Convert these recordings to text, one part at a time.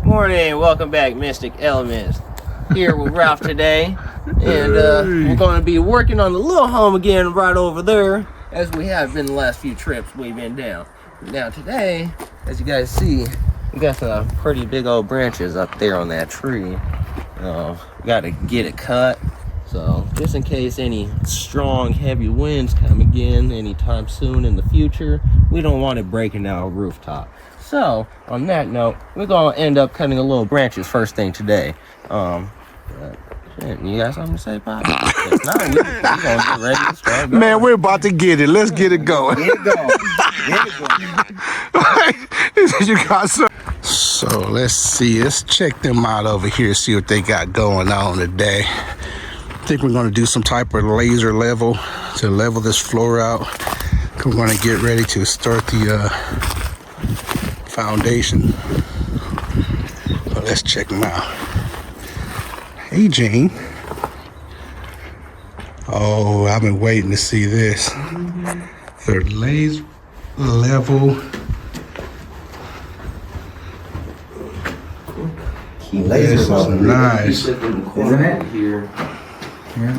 Morning, welcome back, Mystic Elements. Here with Ralph today, and we're going to be working on the little home again right over there, as we have been the last few trips we've been down. Now today, as you guys see, we got some pretty big old branches up there on that tree. We got to get it cut, so just in case any strong, heavy winds come again anytime soon in the future, we don't want it breaking our rooftop. So, on that note, we're going to end up cutting a little branches first thing today. Shit, you got something to say, Pop? If not, we're going to get ready to start going. Man, we're about to get it. Let's get it going. Get it going. Get it going. You got some. So, let's see. Let's check them out over here, see what they got going on today. I think we're going to do some type of laser level to level this floor out. We're going to get ready to start the foundation. But let's check them out. Hey, Gene. Oh, I've been waiting to see this. They're laser level. This is nice. Isn't it? Here. Yeah.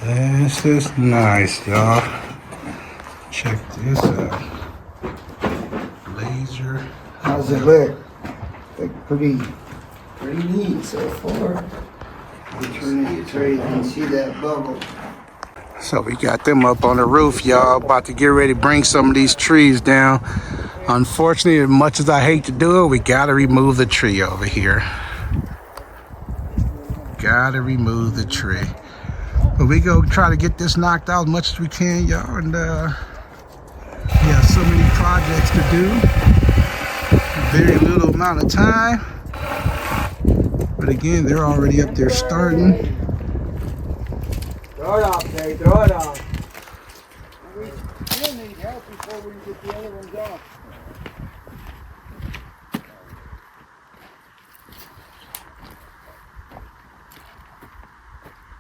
This is nice, y'all. Check this out. Laser. How's it look? Like pretty neat so far. turn it so you can see that bubble. So we got them up on the roof, y'all. About to get ready to bring some of these trees down. Unfortunately, as much as I hate to do it, we gotta remove the tree over here. Gotta remove the tree. But we go try to get this knocked out as much as we can, y'all. And we have so many projects to do. Very little amount of time. But again, they're already up there starting. Throw it off, Dave. Throw it off. We still need help before we can get the other ones off.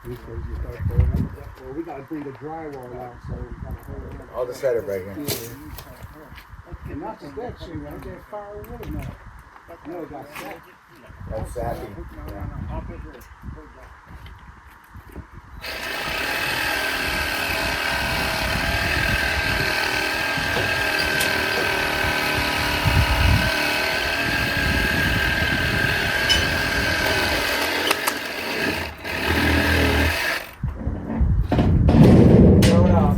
Well, we gotta bring the drywall out, so we gotta hold it up. I'll just set it right here. And not just that tree, right there, firewood or not? No, it got set. That's sappy. Throw it off.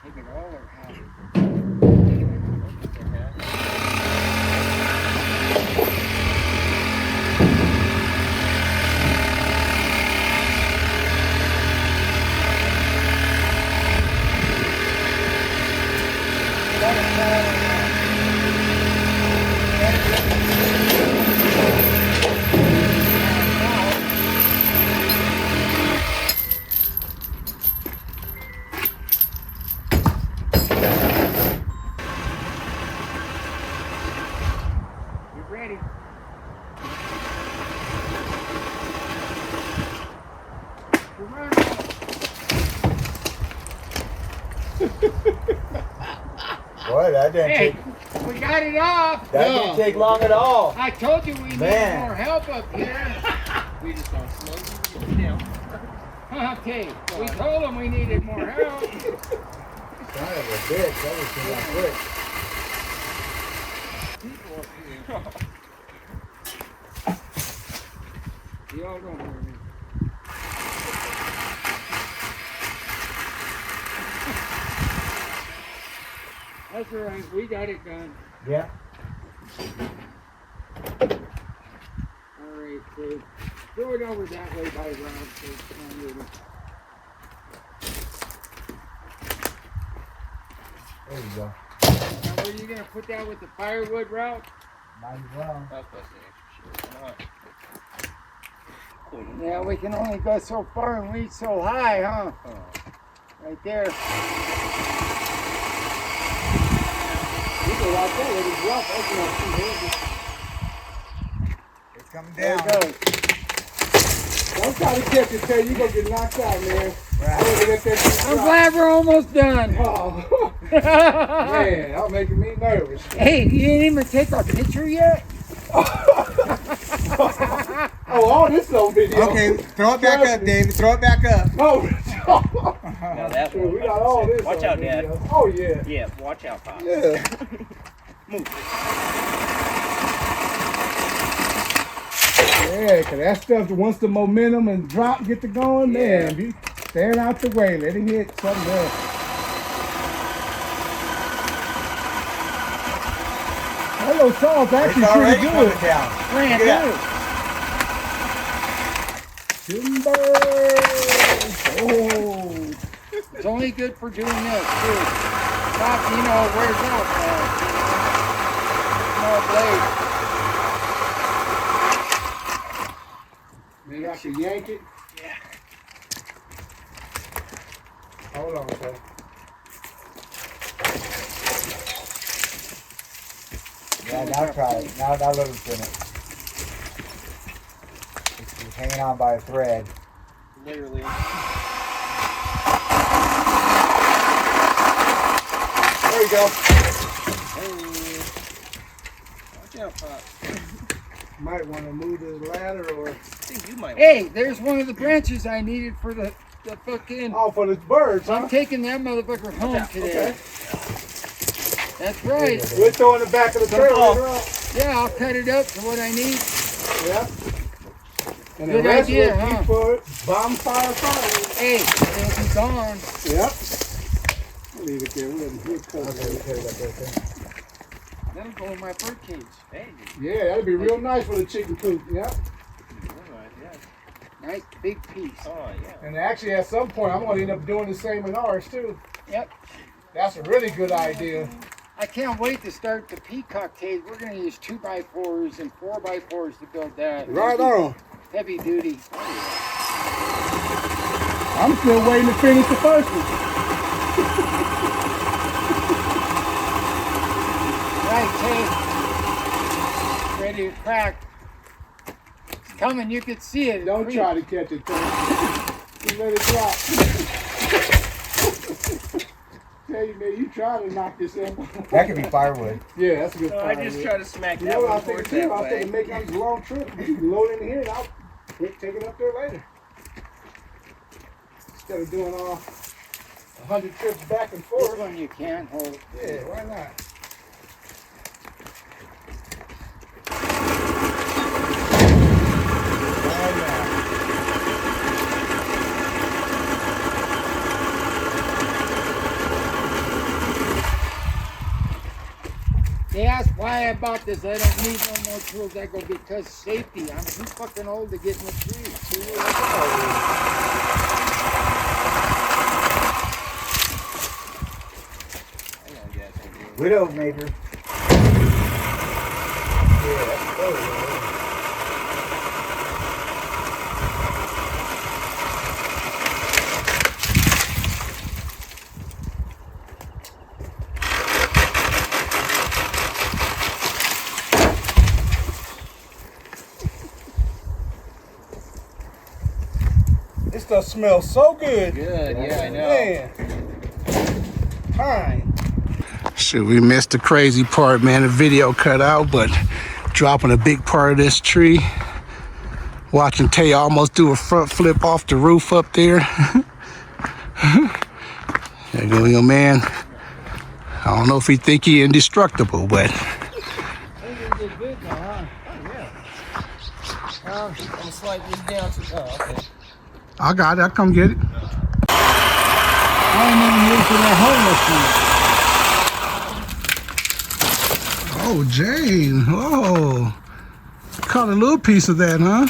Take it all or half? You ready? You're ready. Boy, that didn't Hey, we got it off. didn't take long at all. I told you we need Man. more help up here. We just don't slow you down. Okay, we told them we needed more help. Son of a bitch, that was too damn quick. Y'all don't hear me. That's all right, we got it done. Yeah. All right, so throw it over that way by Rob. So it's not really- There you go. Now, were you gonna put that with the firewood route? Might as well. That's the extra shit. Yeah, we can only go so far and reach so high, huh? Right there. I tell you, it's rough. That's not too heavy. It's coming There down. it goes. Don't try to catch it, Tay. You're going to get knocked out, man. Right. I want to let that shit I'm drop. glad we're almost done. Oh, man, that was making me nervous. Hey, you didn't even take our picture yet? Oh, all this on video. Okay, throw it back up, David. Throw it back up. Oh, Now that we one. got all this Watch on out, video. Dad. Oh, yeah. Yeah, watch out, Pop. Yeah. Yeah, because that stuff, once the momentum and drop get to going, man, be stand out the way. Let it hit something else. That little saw's It's actually already pretty coming good. down. Brand Look at new. Timber! Oh! It's only good for doing this, too. Not, you know, it wears out fast, you know. Small blade. Maybe I can yank it. Yeah. Hold on, sir. Yeah, now try it. Now let him spin it. It's hanging on by a thread. Literally. There you go. Hey. Watch out, Pop. Might want to move this ladder or... I think you might. Hey, there's one of the branches I needed for the fucking... Oh, for the birds, I'm huh? taking that motherfucker home out. today. Okay. That's right. We'll throw in the back of the trailer later on. Yeah, I'll cut it up to what I need. Yeah. And Good the rest idea, will be huh? for bonfire fire. Hey, it'll be gone. Yep. We'll leave it there. We'll let it hit cover. That'll go in my bird cage. Hey. Yeah, that'll be real nice for the chicken coop. Yep. Alright, yeah. Nice big piece. Oh, yeah. And actually, at some point, I'm going to end up doing the same in ours, too. Yep. That's a really good idea. I can't wait to start the peacock cage. We're going to use 2x4s and 4x4s to build that. Right on. Heavy duty. I'm still waiting to finish the first one. Right, Tay. Ready to crack. It's coming. You can see it. Don't try to catch it, Tay. Just let it drop. Tell you, man, you try to knock this in. That could be firewood. Yeah, that's a good No, I just try to smack You that know what I one think towards too? that I was way. thinking make it a long trip. You can load in here and I'll take it up there later. Instead of doing all 100 trips back and This forth. one you can hold. Yeah, why not? They asked why I bought this. I don't need no more tools. I go, because safety. I'm too fucking old to get in the tree. Widowmaker. This stuff smells so good. Good, yeah, I know. Man. Fine. Shoot, we missed the crazy part, man. The video cut out, but dropping a big part of this tree. Watching Tay almost do a front flip off the roof up there. There go your man. I don't know if he think he indestructible, but I'm gonna slide this down to. Oh, okay. I got it. I'll come get it. I ain't even using a harness. Oh, Jane. Oh. Caught a little piece of that, huh?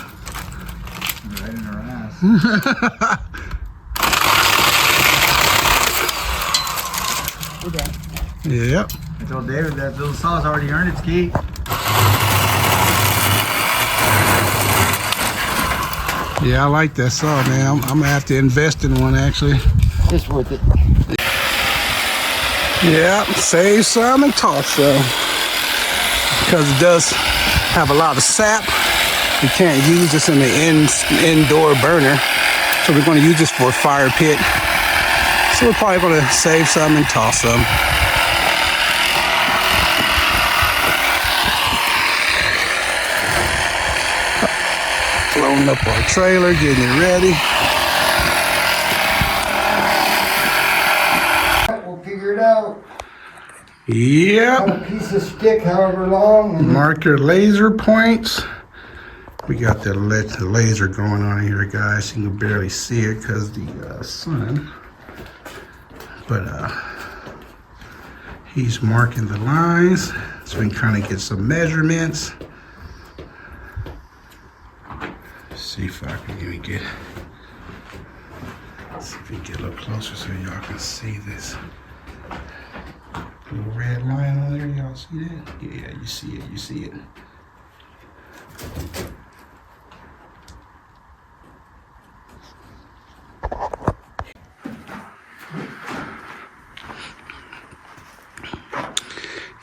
Right in her ass. Yep. I told David that little saw's already earned its keep. Yeah, I like that saw, man. I'm gonna have to invest in one, actually. It's worth it. Yeah, save some and toss some. Because it does have a lot of sap. We can't use this in the indoor burner. So we're going to use this for a fire pit. So we're probably going to save some and toss some. Loading up our trailer, getting it ready. We'll figure it out. Yep. Cut a piece of stick, however long. And Mark your laser points. We got the laser going on here, guys. You can barely see it because the sun. But he's marking the lines so we can kind of get some measurements. See if I can even get. See if we can get a little closer so y'all can see this little red line on there. Y'all see that? Yeah, you see it. You see it.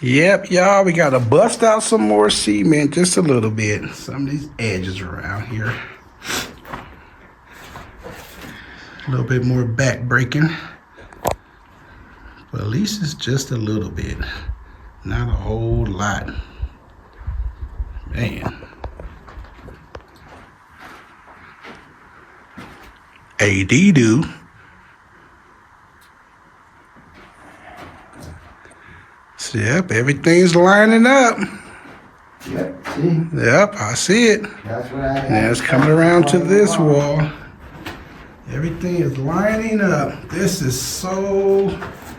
Yep, y'all, we gotta bust out some more cement, just a little bit. Some of these edges around here. A little bit more back breaking. But at least it's just a little bit. Not a whole lot. Man. AD-do. Yep, everything's lining up. yep, see? Yep, I see it. That's what I had. Now it's coming around to this wall. Everything is lining up. This is so,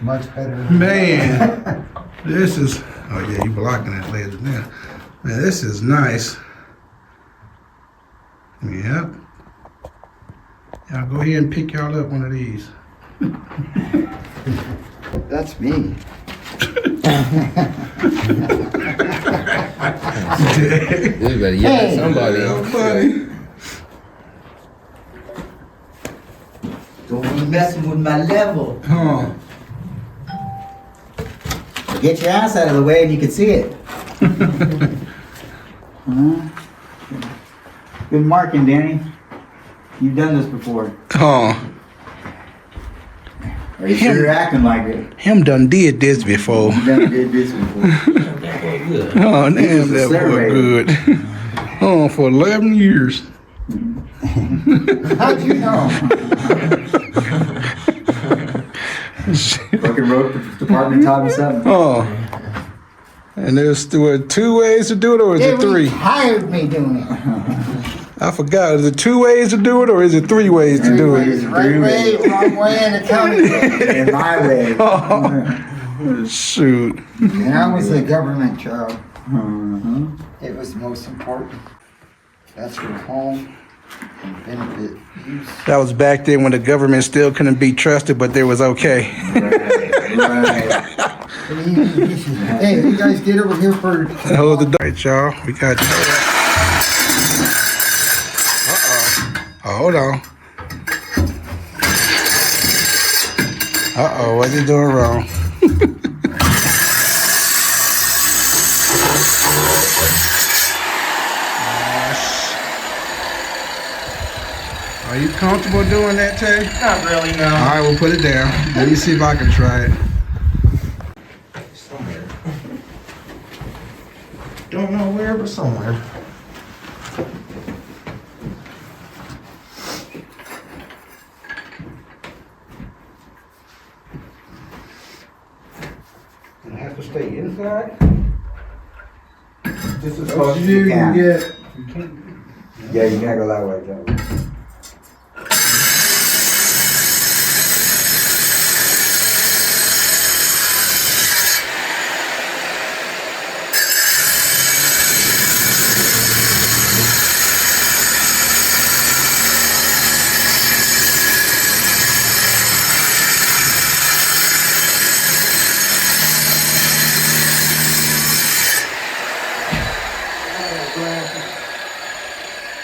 Much better than man. This is, oh yeah, you blocking that laser now. Man, this is nice. Yep. Y'all go ahead and pick y'all up one of these. That's me. You better yell at somebody. Buddy. Don't be messing with my level. Huh. Get your ass out of the way and you can see it. Good marking, Danny. You've done this before. Huh. Or you sure you're acting like it. Him done did this before. You done did this before. Oh, damn, was a that boy surveyor. good. Oh, for 11 years. How'd you know? Fucking road department taught me something. Oh. And there's two ways to do it, or is it three? Hired me doing it. I forgot. Is it 2 ways to do it, or is it 3 ways to do it? ways. Right way, wrong way, and the county way. In my way. Shoot. And I was a government job. Mhm. It was most important. That's your home and benefit use. That was back then when the government still couldn't be trusted, but they was okay. Right. Hey, you guys get over here for. Hold the door. All right, y'all. We got that. Oh, hold on. Uh-oh, what's he doing wrong? Are you comfortable doing that, Tay? Not really, no. All right, we'll put it down. Let me see if I can try it. Somewhere. Don't know where, but somewhere. I have to stay inside? Just as What close you as do, you you can. get. Yeah, you gotta go that way, Joe.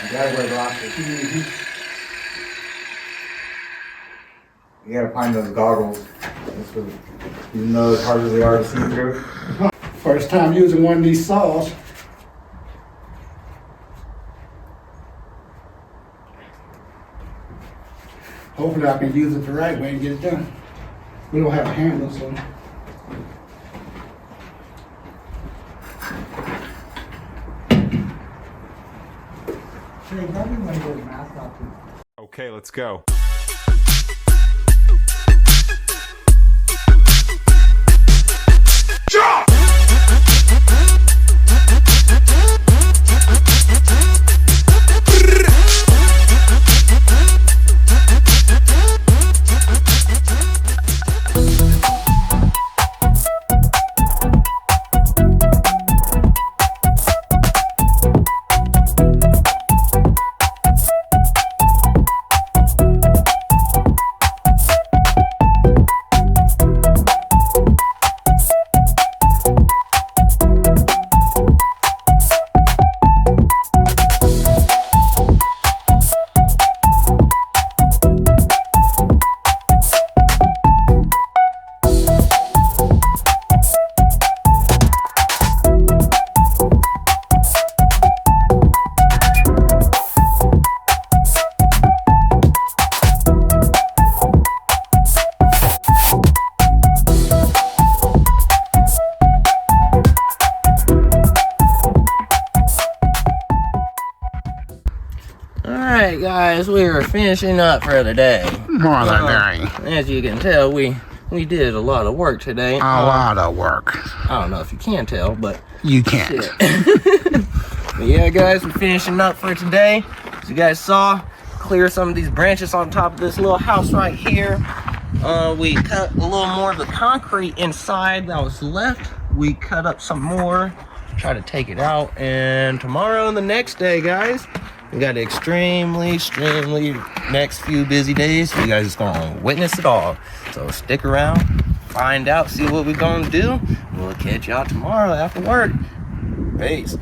You gotta wear glasses. You gotta find those goggles. Even though as hard as they are to see through. First time using one of these saws. Hopefully I can use it the right way and get it done. We don't have a handle, so. Okay, let's go. Alright guys, we are finishing up for the day. More than day. As you can tell, we did a lot of work today. A lot of work. I don't know if you can tell, but You can't. but yeah guys, we're finishing up for today. As you guys saw, clear some of these branches on top of this little house right here. We cut a little more of the concrete inside that was left. We cut up some more, try to take it out, and tomorrow and the next day, guys, we got extremely next few busy days. You guys are gonna witness it all. So stick around, find out, see what we're gonna do. We'll catch y'all tomorrow after work. Peace.